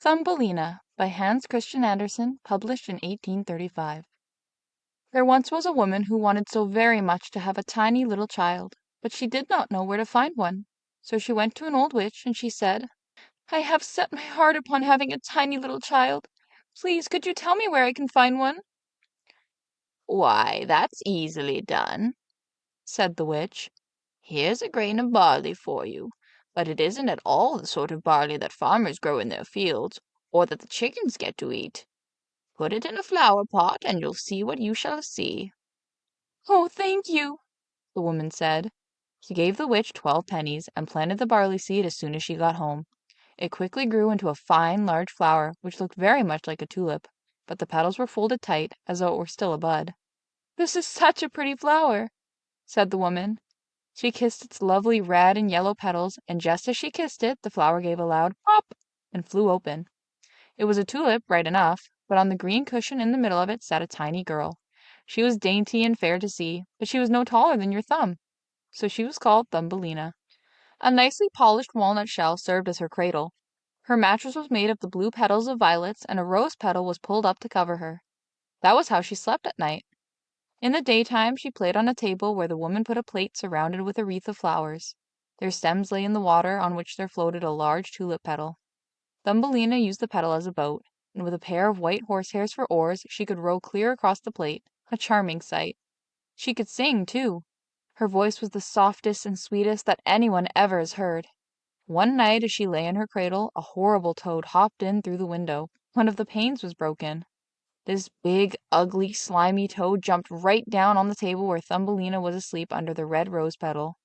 Thumbelina by Hans Christian Andersen, published in 1835. There once was a woman who wanted so very much to have a tiny little child, but she did not know where to find one. So she went to an old witch, and she said, "I have set my heart upon having a tiny little child. Please, could you tell me where I can find one?" "Why, that's easily done," said the witch. "Here's a grain of barley for you, but it isn't at all the sort of barley that farmers grow in their fields, or that the chickens get to eat. Put it in a flower pot, and you'll see what you shall see." "Oh, thank you," the woman said. She gave the witch 12 pennies, and planted the barley seed as soon as she got home. It quickly grew into a fine, large flower, which looked very much like a tulip, but the petals were folded tight, as though it were still a bud. "This is such a pretty flower," said the woman. She kissed its lovely red and yellow petals, and just as she kissed it, the flower gave a loud pop and flew open. It was a tulip, right enough, but on the green cushion in the middle of it sat a tiny girl. She was dainty and fair to see, but she was no taller than your thumb, so she was called Thumbelina. A nicely polished walnut shell served as her cradle. Her mattress was made of the blue petals of violets, and a rose petal was pulled up to cover her. That was how she slept at night. In the daytime she played on a table where the woman put a plate surrounded with a wreath of flowers. Their stems lay in the water, on which there floated a large tulip petal. Thumbelina used the petal as a boat, and with a pair of white horsehairs for oars she could row clear across the plate, a charming sight. She could sing, too. Her voice was the softest and sweetest that anyone ever has heard. One night as she lay in her cradle, a horrible toad hopped in through the window. One of the panes was broken. This big, ugly, slimy toad jumped right down on the table where Thumbelina was asleep under the red rose petal.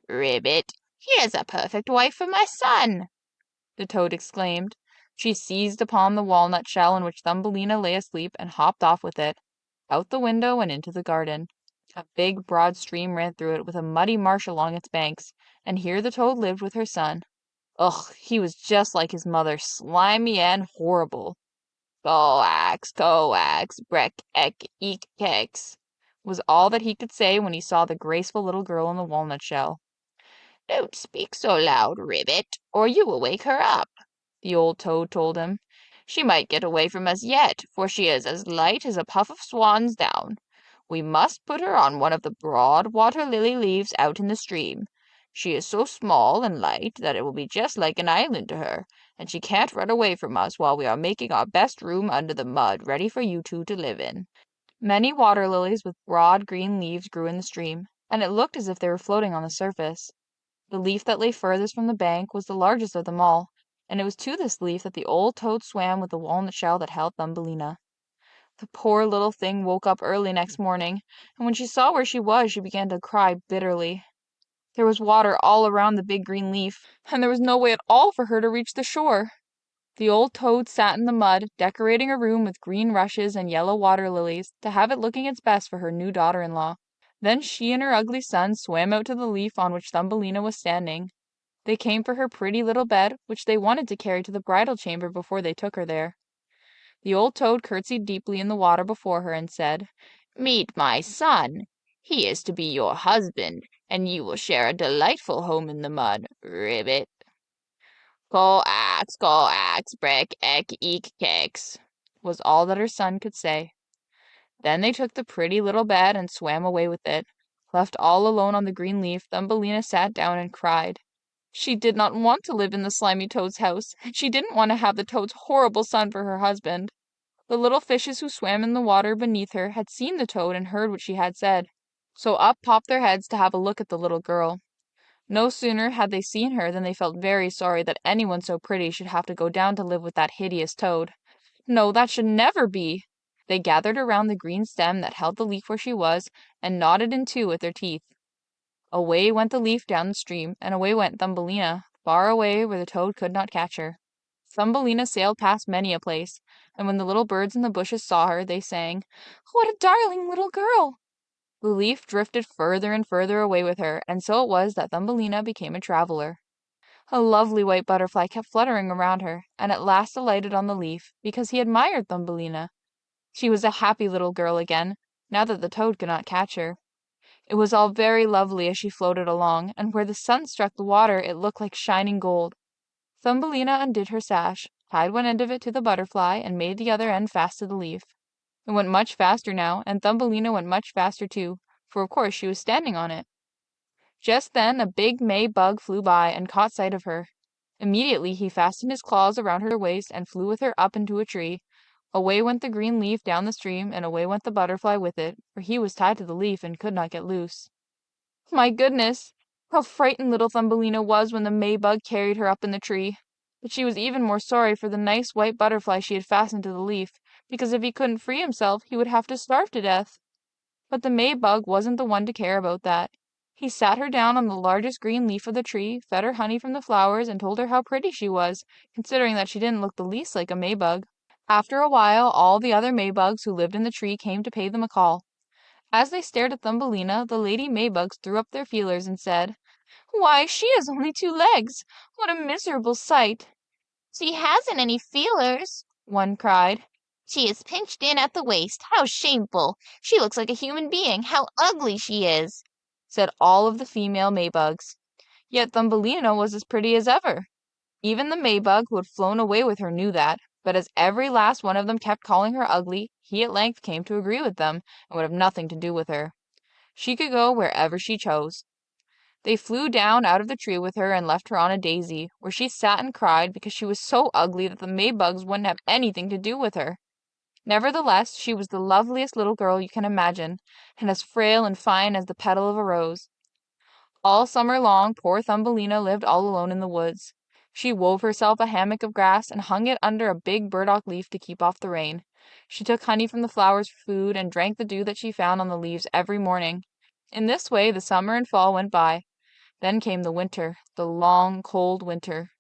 "Ribbit, here's a perfect wife for my son!" the toad exclaimed. She seized upon the walnut shell in which Thumbelina lay asleep and hopped off with it, out the window and into the garden. A big, broad stream ran through it, with a muddy marsh along its banks, and here the toad lived with her son. Ugh, he was just like his mother, slimy and horrible. Coax, breck, ek, eek, kex, Was all that he could say when he saw the graceful little girl in the walnut shell. "Don't speak so loud, Ribbit, or you will wake her up," The old toad told him. "She might get away from us yet, for she is as light as a puff of swan's down. We must put her on one of the broad water-lily leaves out in the stream. She is so small and light that it will be just like an island to her, and she can't run away from us while we are making our best room under the mud ready for you two to live in." Many water lilies with broad green leaves grew in the stream, and it looked as if they were floating on the surface. The leaf that lay furthest from the bank was the largest of them all, and it was to this leaf that the old toad swam with the walnut shell that held Thumbelina. The poor little thing woke up early next morning, and when she saw where she was, she began to cry bitterly. There was water all around the big green leaf, and there was no way at all for her to reach the shore. The old toad sat in the mud, decorating her room with green rushes and yellow water lilies, to have it looking its best for her new daughter-in-law. Then she and her ugly son swam out to the leaf on which Thumbelina was standing. They came for her pretty little bed, which they wanted to carry to the bridal chamber before they took her there. The old toad curtsied deeply in the water before her and said, "Meet my son. He is to be your husband, and you will share a delightful home in the mud, Ribbit." Coax, breck, ek, eek, kex, was all that her son could say. Then they took the pretty little bed and swam away with it. Left all alone on the green leaf, Thumbelina sat down and cried. She did not want to live in the slimy toad's house, and she didn't want to have the toad's horrible son for her husband. The little fishes who swam in the water beneath her had seen the toad and heard what she had said, so up popped their heads to have a look at the little girl. No sooner had they seen her than they felt very sorry that anyone so pretty should have to go down to live with that hideous toad. No, that should never be! They gathered around the green stem that held the leaf where she was, and gnawed it in two with their teeth. Away went the leaf down the stream, and away went Thumbelina, far away where the toad could not catch her. Thumbelina sailed past many a place, and when the little birds in the bushes saw her, they sang, "What a darling little girl!" The leaf drifted further and further away with her, and so it was that Thumbelina became a traveler. A lovely white butterfly kept fluttering around her, and at last alighted on the leaf, because he admired Thumbelina. She was a happy little girl again, now that the toad could not catch her. It was all very lovely as she floated along, and where the sun struck the water it looked like shining gold. Thumbelina undid her sash, tied one end of it to the butterfly, and made the other end fast to the leaf. It went much faster now, and Thumbelina went much faster too, for of course she was standing on it. Just then a big May bug flew by and caught sight of her. Immediately he fastened his claws around her waist and flew with her up into a tree. Away went the green leaf down the stream, and away went the butterfly with it, for he was tied to the leaf and could not get loose. My goodness! How frightened little Thumbelina was when the May bug carried her up in the tree. But she was even more sorry for the nice white butterfly she had fastened to the leaf, because if he couldn't free himself, he would have to starve to death. But the May bug wasn't the one to care about that. He sat her down on the largest green leaf of the tree, fed her honey from the flowers, and told her how pretty she was, considering that she didn't look the least like a May bug. After a while, all the other May bugs who lived in the tree came to pay them a call. As they stared at Thumbelina, the lady May bugs threw up their feelers and said, "Why, she has only 2 legs! What a miserable sight!" She hasn't any feelers, one cried. she is pinched in at the waist. How shameful! She looks like a human being. How ugly she is, Said all of the female May bugs. Yet Thumbelina was as pretty as ever. Even the May bug who had flown away with her knew that, but as every last one of them kept calling her ugly, he at length came to agree with them, and would have nothing to do with her. She could go wherever she chose. They flew down out of the tree with her and left her on a daisy, where she sat and cried because she was so ugly that the May bugs wouldn't have anything to do with her. Nevertheless, she was the loveliest little girl you can imagine, and as frail and fine as the petal of a rose. All summer long poor Thumbelina lived all alone in the woods. She wove herself a hammock of grass and hung it under a big burdock leaf to keep off the rain. She took honey from the flowers for food and drank the dew that she found on the leaves every morning. In this way the summer and fall went by. Then came the winter, the long, cold winter.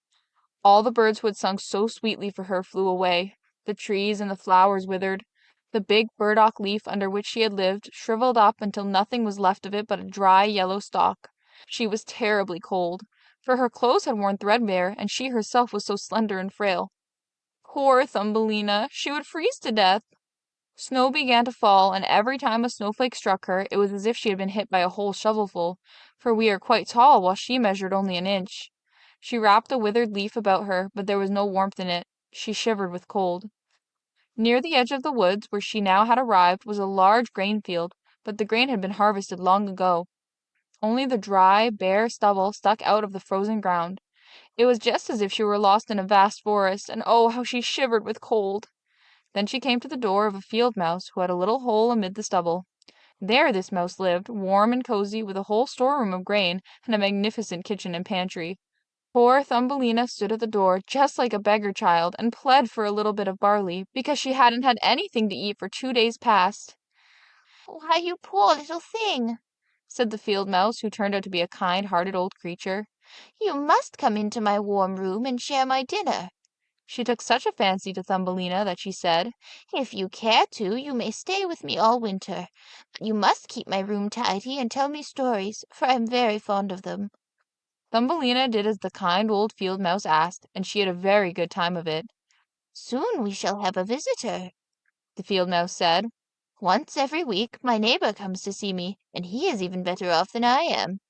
All the birds who had sung so sweetly for her flew away. The trees and the flowers withered. The big burdock leaf under which she had lived shriveled up until nothing was left of it but a dry yellow stalk. She was terribly cold, for her clothes had worn threadbare, and she herself was so slender and frail. Poor Thumbelina! She would freeze to death. Snow began to fall, and every time a snowflake struck her, it was as if she had been hit by a whole shovelful, for we are quite tall, while she measured only an inch. She wrapped a withered leaf about her, but there was no warmth in it. She shivered with cold. Near the edge of the woods, where she now had arrived, was a large grain field, but the grain had been harvested long ago. Only the dry, bare stubble stuck out of the frozen ground. It was just as if she were lost in a vast forest, and oh, how she shivered with cold! Then she came to the door of a field mouse who had a little hole amid the stubble. There this mouse lived, warm and cozy, with a whole storeroom of grain, and a magnificent kitchen and pantry. Poor Thumbelina stood at the door, just like a beggar child, and pled for a little bit of barley, because she hadn't had anything to eat for 2 days past. Why, you poor little thing, Said the field mouse, who turned out to be a kind-hearted old creature. you must come into my warm room and share my dinner. She took such a fancy to Thumbelina that she said, If you care to, you may stay with me all winter, but you must keep my room tidy and tell me stories, for I am very fond of them. Thumbelina did as the kind old field mouse asked, and she had a very good time of it. Soon we shall have a visitor, The field mouse said. once every week my neighbor comes to see me, and he is even better off than I am.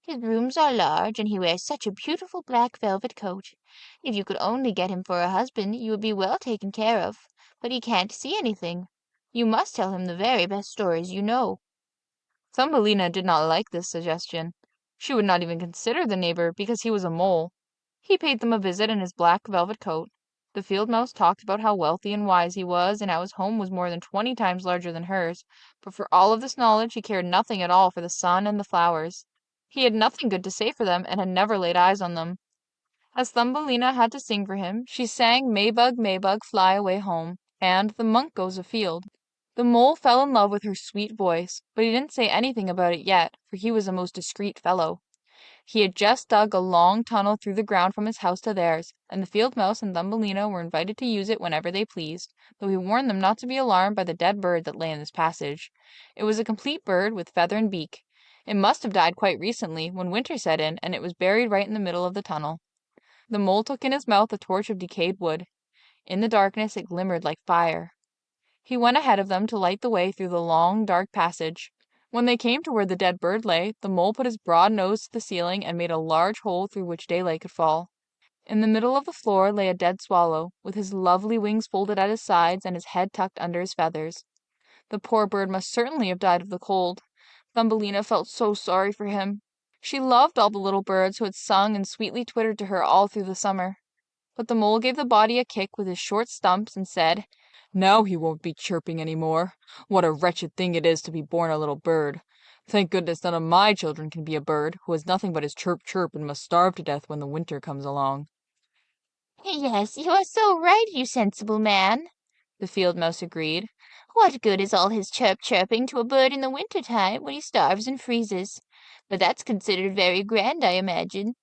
His rooms are large, and he wears such a beautiful black velvet coat. If you could only get him for a husband, you would be well taken care of. But he can't see anything. You must tell him the very best stories you know. Thumbelina did not like this suggestion. She would not even consider the neighbor because he was a mole. He paid them a visit in his black velvet coat. The field mouse talked about how wealthy and wise he was, and how his home was more than 20 times larger than hers, but for all of this knowledge he cared nothing at all for the sun and the flowers. He had nothing good to say for them, and had never laid eyes on them. As Thumbelina had to sing for him, she sang May bug, fly away home, and The monk goes afield. The mole fell in love with her sweet voice, but he didn't say anything about it yet, for he was a most discreet fellow. He had just dug a long tunnel through the ground from his house to theirs, and the field mouse and Thumbelina were invited to use it whenever they pleased, though he warned them not to be alarmed by the dead bird that lay in this passage. It was a complete bird with feather and beak. It must have died quite recently, when winter set in, and it was buried right in the middle of the tunnel. The mole took in his mouth a torch of decayed wood. In the darkness it glimmered like fire. He went ahead of them to light the way through the long, dark passage. When they came to where the dead bird lay, the mole put his broad nose to the ceiling and made a large hole through which daylight could fall. In the middle of the floor lay a dead swallow, with his lovely wings folded at his sides and his head tucked under his feathers. The poor bird must certainly have died of the cold. Thumbelina felt so sorry for him. She loved all the little birds who had sung and sweetly twittered to her all through the summer. But the mole gave the body a kick with his short stumps and said, "Now he won't be chirping any more. What a wretched thing it is to be born a little bird. Thank goodness none of my children can be a bird who has nothing but his chirp chirp and must starve to death when the winter comes along." Yes, you are so right, you sensible man, the field mouse agreed. What good is all his chirping to a bird in the winter time when he starves and freezes? But that's considered very grand, I imagine.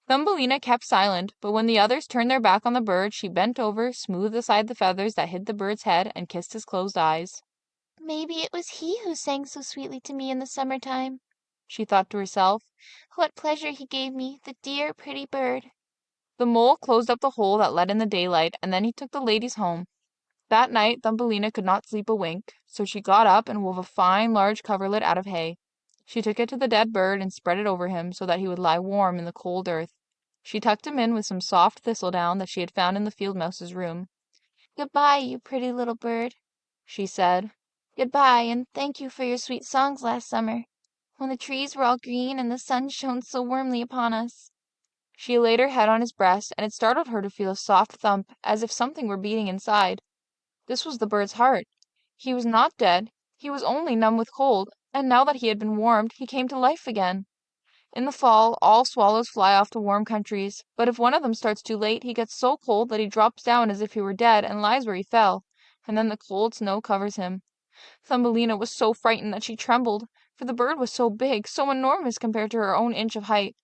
Thumbelina kept silent, but when the others turned their back on the bird, she bent over, smoothed aside the feathers that hid the bird's head, and kissed his closed eyes. Maybe it was he who sang so sweetly to me in the summer time, She thought to herself. What pleasure he gave me, the dear, pretty bird. The mole closed up the hole that let in the daylight, and then he took the ladies home. That night Thumbelina could not sleep a wink, so she got up and wove a fine large coverlet out of hay. She took it to the dead bird and spread it over him so that he would lie warm in the cold earth. She tucked him in with some soft thistledown that she had found in the field mouse's room. Goodbye, you pretty little bird, She said. Goodbye, and thank you for your sweet songs last summer, when the trees were all green and the sun shone so warmly upon us. She laid her head on his breast, and it startled her to feel a soft thump, as if something were beating inside. This was the bird's heart. He was not dead, he was only numb with cold, and now that he had been warmed, he came to life again. In the fall, all swallows fly off to warm countries, but if one of them starts too late, he gets so cold that he drops down as if he were dead and lies where he fell, and then the cold snow covers him. Thumbelina was so frightened that she trembled, for the bird was so big, so enormous compared to her own inch of height.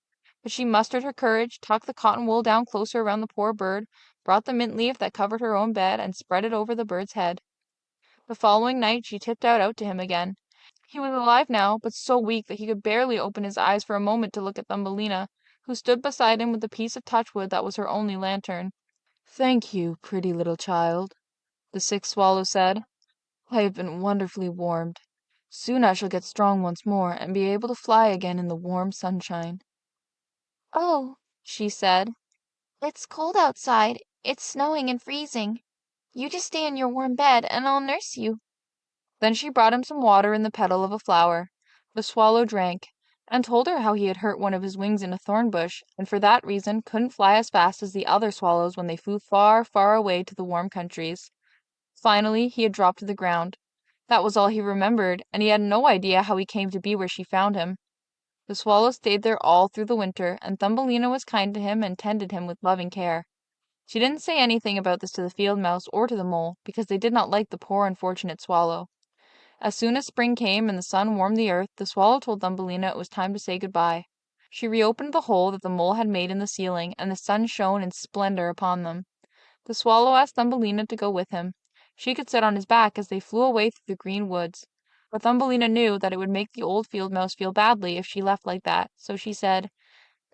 But she mustered her courage, tucked the cotton wool down closer around the poor bird, brought the mint leaf that covered her own bed, and spread it over the bird's head. The following night she tiptoed out to him again. He was alive now, but so weak that he could barely open his eyes for a moment to look at Thumbelina, who stood beside him with the piece of touchwood that was her only lantern. "Thank you, pretty little child," the sick swallow said. "I have been wonderfully warmed. Soon I shall get strong once more, and be able to fly again in the warm sunshine." Oh, she said, it's cold outside. It's snowing and freezing. You just stay in your warm bed, and I'll nurse you. Then she brought him some water in the petal of a flower. The swallow drank, and told her how he had hurt one of his wings in a thorn bush, and for that reason couldn't fly as fast as the other swallows when they flew far, far away to the warm countries. Finally, he had dropped to the ground. That was all he remembered, and he had no idea how he came to be where she found him. The swallow stayed there all through the winter, and Thumbelina was kind to him and tended him with loving care. She didn't say anything about this to the field mouse or to the mole, because they did not like the poor unfortunate swallow. As soon as spring came and the sun warmed the earth, the swallow told Thumbelina it was time to say good-bye. She reopened the hole that the mole had made in the ceiling, and the sun shone in splendor upon them. The swallow asked Thumbelina to go with him. She could sit on his back as they flew away through the green woods. But Thumbelina knew that it would make the old field mouse feel badly if she left like that, so she said,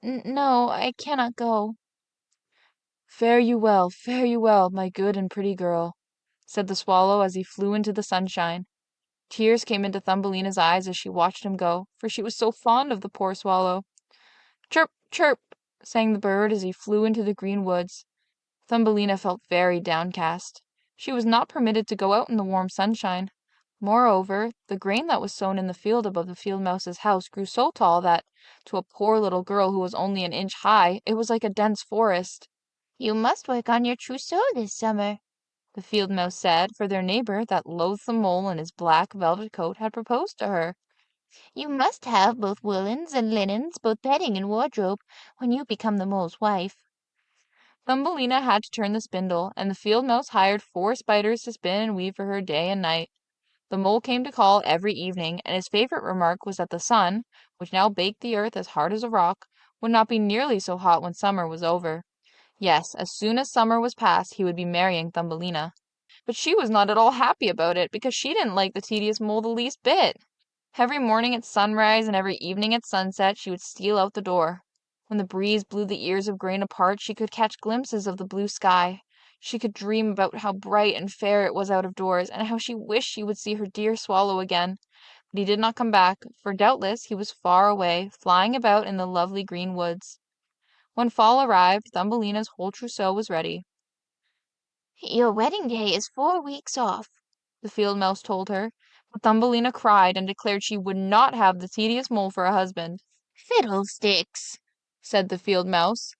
No, I cannot go. fare you well, my good and pretty girl," said the swallow as he flew into the sunshine. Tears came into Thumbelina's eyes as she watched him go, for she was so fond of the poor swallow. "Chirp, chirp," sang the bird as he flew into the green woods. Thumbelina felt very downcast. She was not permitted to go out in the warm sunshine. Moreover, the grain that was sown in the field above the field mouse's house grew so tall that, to a poor little girl who was only an inch high, it was like a dense forest. You must work on your trousseau this summer, The field mouse said, for their neighbor, that loathsome mole in his black velvet coat, had proposed to her. You must have both woolens and linens, both bedding and wardrobe, when you become the mole's wife. Thumbelina had to turn the spindle, and the field mouse hired 4 spiders to spin and weave for her day and night. The mole came to call every evening, and his favorite remark was that the sun, which now baked the earth as hard as a rock, would not be nearly so hot when summer was over. Yes, as soon as summer was past, he would be marrying Thumbelina. But she was not at all happy about it, because she didn't like the tedious mole the least bit. Every morning at sunrise and every evening at sunset she would steal out the door. When the breeze blew the ears of grain apart, she could catch glimpses of the blue sky. She could dream about how bright and fair it was out of doors, and how she wished she would see her dear swallow again. But he did not come back, for doubtless he was far away, flying about in the lovely green woods. When fall arrived, Thumbelina's whole trousseau was ready. Your wedding day is 4 weeks off, The field mouse told her, but Thumbelina cried and declared she would not have the tedious mole for a husband. Fiddlesticks, Said the field mouse.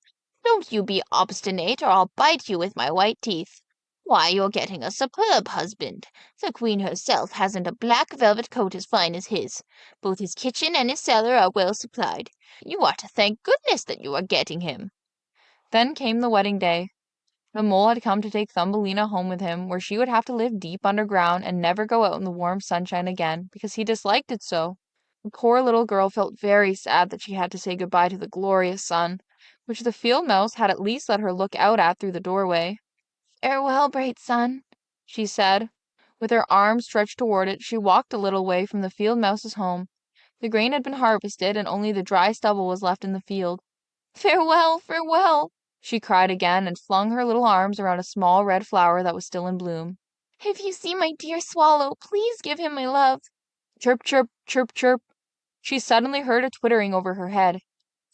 don't you be obstinate or I'll bite you with my white teeth. Why, you're getting a superb husband. The queen herself hasn't a black velvet coat as fine as his. Both his kitchen and his cellar are well supplied. You ought to thank goodness that you are getting him. Then came the wedding day. The mole had come to take Thumbelina home with him, where she would have to live deep underground and never go out in the warm sunshine again, because he disliked it so. The poor little girl felt very sad that she had to say goodbye to the glorious sun, which the field mouse had at least let her look out at through the doorway. "Farewell, bright sun," she said. With her arms stretched toward it, she walked a little way from the field mouse's home. The grain had been harvested, and only the dry stubble was left in the field. "Farewell, farewell!" she cried again, and flung her little arms around a small red flower that was still in bloom. "If you see my dear swallow, please give him my love." Chirp, chirp, chirp, chirp. She suddenly heard a twittering over her head.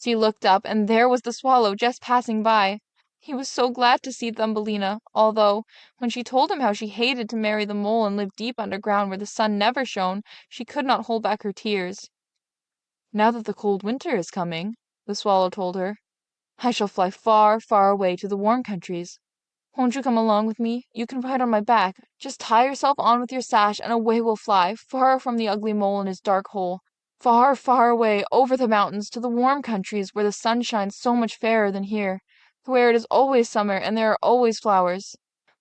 She looked up, and there was the swallow just passing by. He was so glad to see Thumbelina, although, when she told him how she hated to marry the mole and live deep underground where the sun never shone, she could not hold back her tears. "Now that the cold winter is coming," the swallow told her, "I shall fly far, far away to the warm countries. Won't you come along with me? You can ride on my back. Just tie yourself on with your sash, and away we'll fly, far from the ugly mole and his dark hole. Far, far away, over the mountains, to the warm countries where the sun shines so much fairer than here, where it is always summer and there are always flowers.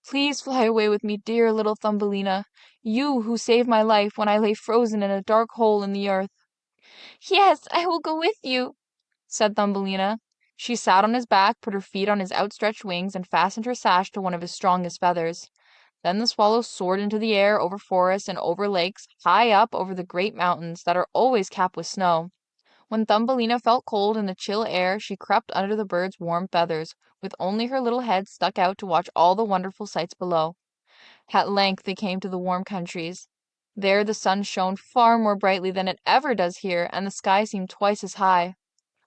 Please fly away with me, dear little Thumbelina, you who saved my life when I lay frozen in a dark hole in the earth." "Yes, I will go with you," said Thumbelina. She sat on his back, put her feet on his outstretched wings, and fastened her sash to one of his strongest feathers. Then the swallow soared into the air over forests and over lakes, high up over the great mountains that are always capped with snow. When Thumbelina felt cold in the chill air, she crept under the bird's warm feathers, with only her little head stuck out to watch all the wonderful sights below. At length they came to the warm countries. There the sun shone far more brightly than it ever does here, and the sky seemed twice as high.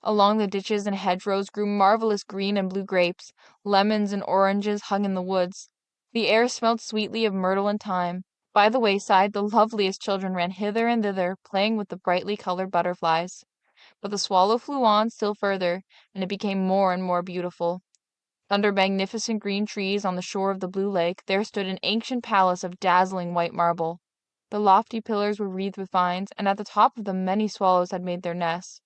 Along the ditches and hedgerows grew marvelous green and blue grapes. Lemons and oranges hung in the woods. The air smelled sweetly of myrtle and thyme. By the wayside the loveliest children ran hither and thither, playing with the brightly colored butterflies. But the swallow flew on still further, and it became more and more beautiful. Under magnificent green trees on the shore of the blue lake there stood an ancient palace of dazzling white marble. The lofty pillars were wreathed with vines, and at the top of them many swallows had made their nests.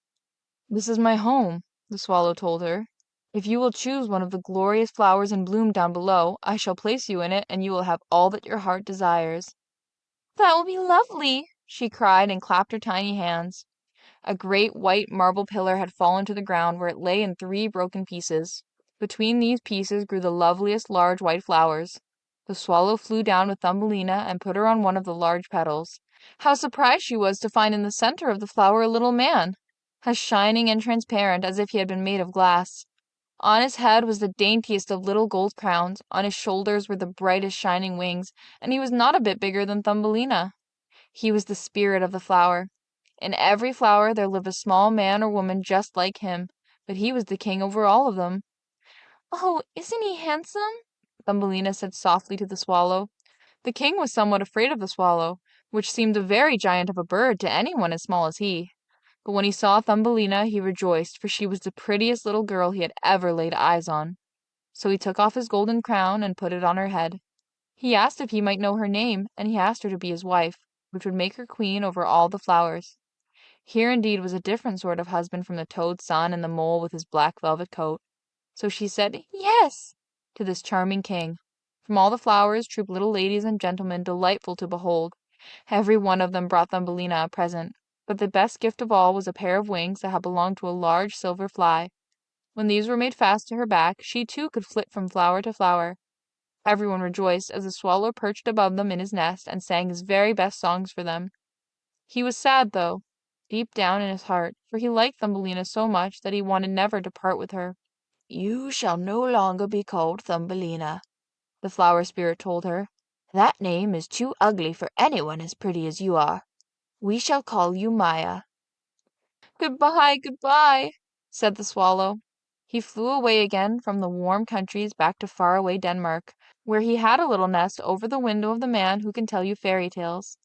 "This is my home," the swallow told her. "If you will choose one of the glorious flowers in bloom down below, I shall place you in it, and you will have all that your heart desires." "That will be lovely!" she cried, and clapped her tiny hands. A great white marble pillar had fallen to the ground, where it lay in 3 broken pieces. Between these pieces grew the loveliest large white flowers. The swallow flew down with Thumbelina and put her on one of the large petals. How surprised she was to find in the center of the flower a little man, as shining and transparent as if he had been made of glass. On his head was the daintiest of little gold crowns, on his shoulders were the brightest shining wings, and he was not a bit bigger than Thumbelina. He was the spirit of the flower. In every flower there lived a small man or woman just like him, but he was the king over all of them. "Oh, isn't he handsome?" Thumbelina said softly to the swallow. The king was somewhat afraid of the swallow, which seemed a very giant of a bird to anyone as small as he. But when he saw Thumbelina he rejoiced, for she was the prettiest little girl he had ever laid eyes on. So he took off his golden crown and put it on her head. He asked if he might know her name, and he asked her to be his wife, which would make her queen over all the flowers. Here indeed was a different sort of husband from the toad's son and the mole with his black velvet coat. So she said "Yes" to this charming king. From all the flowers trooped little ladies and gentlemen delightful to behold. Every one of them brought Thumbelina a present, but the best gift of all was a pair of wings that had belonged to a large silver fly. When these were made fast to her back, she too could flit from flower to flower. Everyone rejoiced as the swallow perched above them in his nest and sang his very best songs for them. He was sad, though, deep down in his heart, for he liked Thumbelina so much that he wanted never to part with her. "You shall no longer be called Thumbelina," the flower spirit told her. "That name is too ugly for anyone as pretty as you are. We shall call you Maya." "Goodbye, goodbye," said the swallow. He flew away again from the warm countries back to faraway Denmark, where he had a little nest over the window of the man who can tell you fairy tales.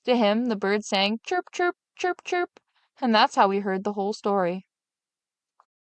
To him the bird sang chirp, chirp, chirp, chirp, and that's how he heard the whole story.